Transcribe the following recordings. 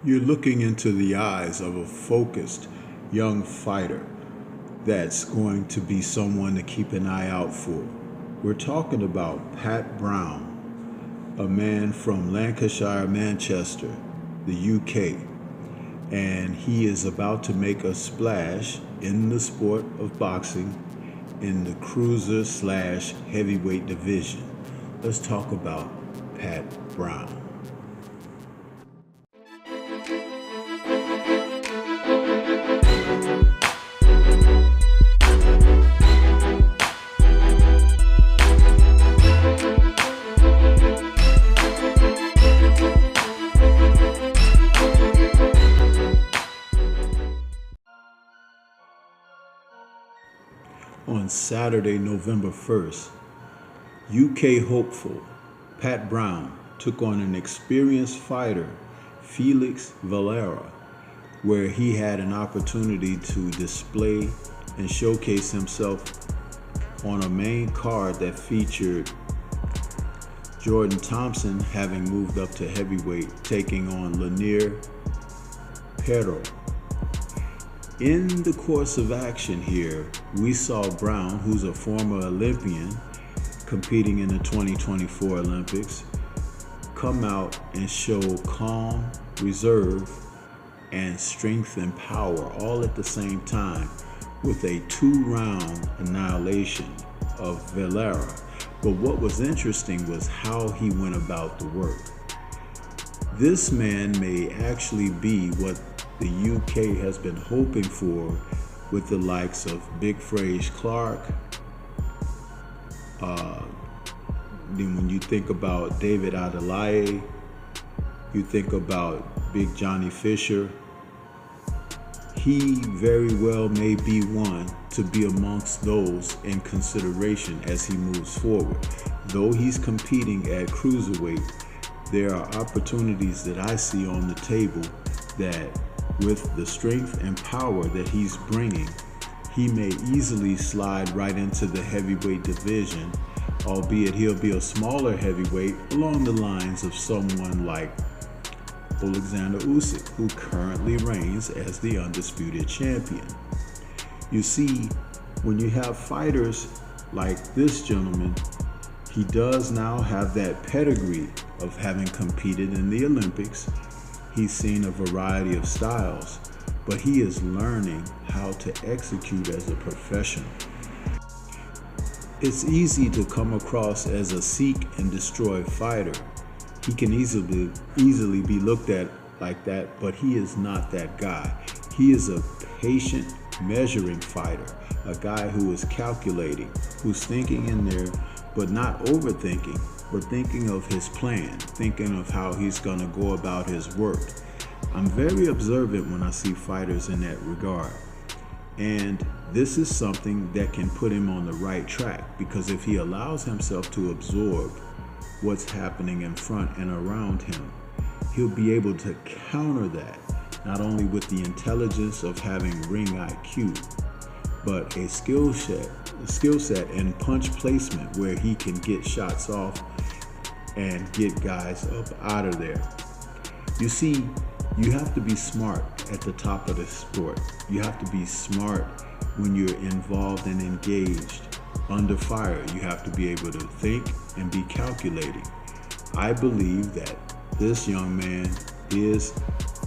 You're looking into the eyes of a focused young fighter that's going to be someone to keep an eye out for. We're talking about Pat Brown, a man from Lancashire, Manchester, the UK, and he is about to make a splash in the sport of boxing in the cruiser slash heavyweight division. Let's talk about Pat Brown. On Saturday, November 1st, UK hopeful Pat Brown took on an experienced fighter, Felix Valera, where he had an opportunity to display and showcase himself on a main card that featured Jordan Thompson having moved up to heavyweight, taking on Lanier Pero. In the course of action here, we saw Brown, who's a former Olympian competing in the 2024 Olympics, come out and show calm, reserve, and strength and power all at the same time with a 2-round annihilation of Valera. But what was interesting was how he went about the work. This man may actually be what the UK has been hoping for with the likes of Big Fraze Clark. Then when you think about David Adelaide, you think about Big Johnny Fisher. He very well may be one to be amongst those in consideration as he moves forward. Though he's competing at cruiserweight, there are opportunities that I see on the table that with the strength and power that he's bringing, he may easily slide right into the heavyweight division, albeit he'll be a smaller heavyweight along the lines of someone like Alexander Usyk, who currently reigns as the undisputed champion. You see, when you have fighters like this gentleman, he does now have that pedigree of having competed in the Olympics. He's seen a variety of styles, but he is learning how to execute as a professional. It's easy to come across as a seek and destroy fighter. He can easily be looked at like that, but he is not that guy. He is a patient, measuring fighter, a guy who is calculating, who's thinking in there, but not overthinking, but thinking of his plan, thinking of how he's going to go about his work. I'm very observant when I see fighters in that regard. And this is something that can put him on the right track, because if he allows himself to absorb what's happening in front and around him, he'll be able to counter that, not only with the intelligence of having ring IQ, but a skill set and punch placement where he can get shots off and get guys up out of there. You see, you have to be smart at the top of the sport. You have to be smart when you're involved and engaged under fire. You have to be able to think and be calculating. I believe that this young man is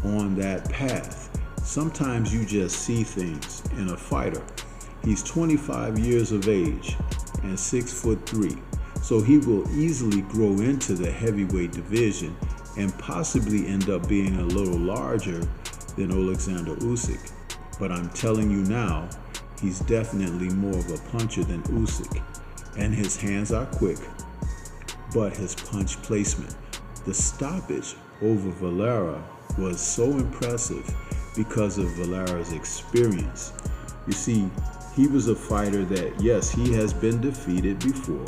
on that path. Sometimes you just see things in a fighter. He's 25 years of age and 6'3", so he will easily grow into the heavyweight division and possibly end up being a little larger than Alexander Usyk. But I'm telling you now, he's definitely more of a puncher than Usyk, and his hands are quick, but his punch placement, the stoppage over Valera was so impressive because of Valera's experience. You see, he was a fighter that, yes, he has been defeated before.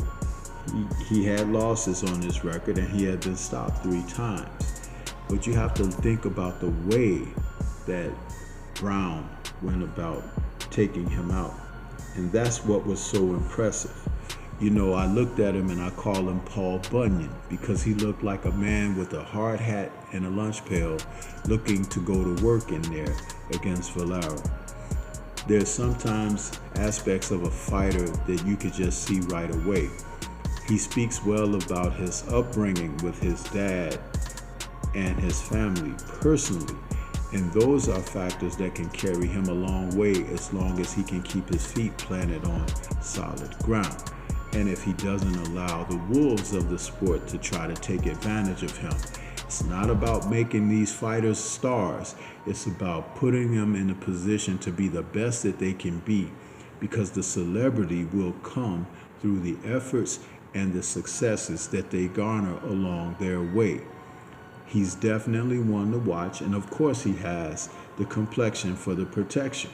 He had losses on his record and he had been stopped 3 times. But you have to think about the way that Brown went about taking him out. And that's what was so impressive. You know, I looked at him and I call him Paul Bunyan because he looked like a man with a hard hat and a lunch pail looking to go to work in there against Valera. There's sometimes aspects of a fighter that you could just see right away. He speaks well about his upbringing with his dad and his family personally, and those are factors that can carry him a long way as long as he can keep his feet planted on solid ground. And if he doesn't allow the wolves of the sport to try to take advantage of him. It's not about making these fighters stars. It's about putting them in a position to be the best that they can be, because the celebrity will come through the efforts and the successes that they garner along their way. He's definitely one to watch, and of course he has the complexion for the protection.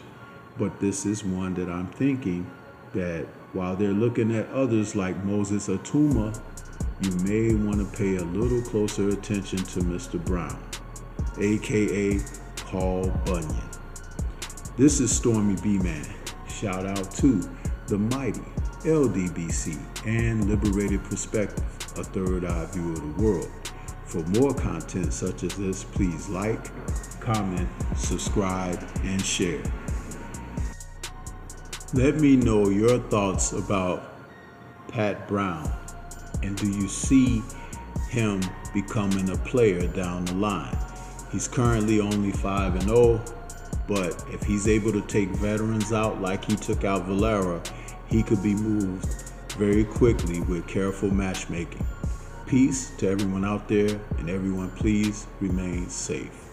But this is one that I'm thinking that while they're looking at others like Moses Atuma, you may want to pay a little closer attention to Mr. Brown, aka Paul Bunyan. This is Stormy B-Man. Shout out to the mighty LDBC and Liberated Perspective, a third eye view of the world. For more content such as this, please like, comment, subscribe, and share. Let me know your thoughts about Pat Brown, and do you see him becoming a player down the line? He's currently only 5-0, but if he's able to take veterans out like he took out Valera, he could be moved very quickly with careful matchmaking. Peace to everyone out there, and everyone please remain safe.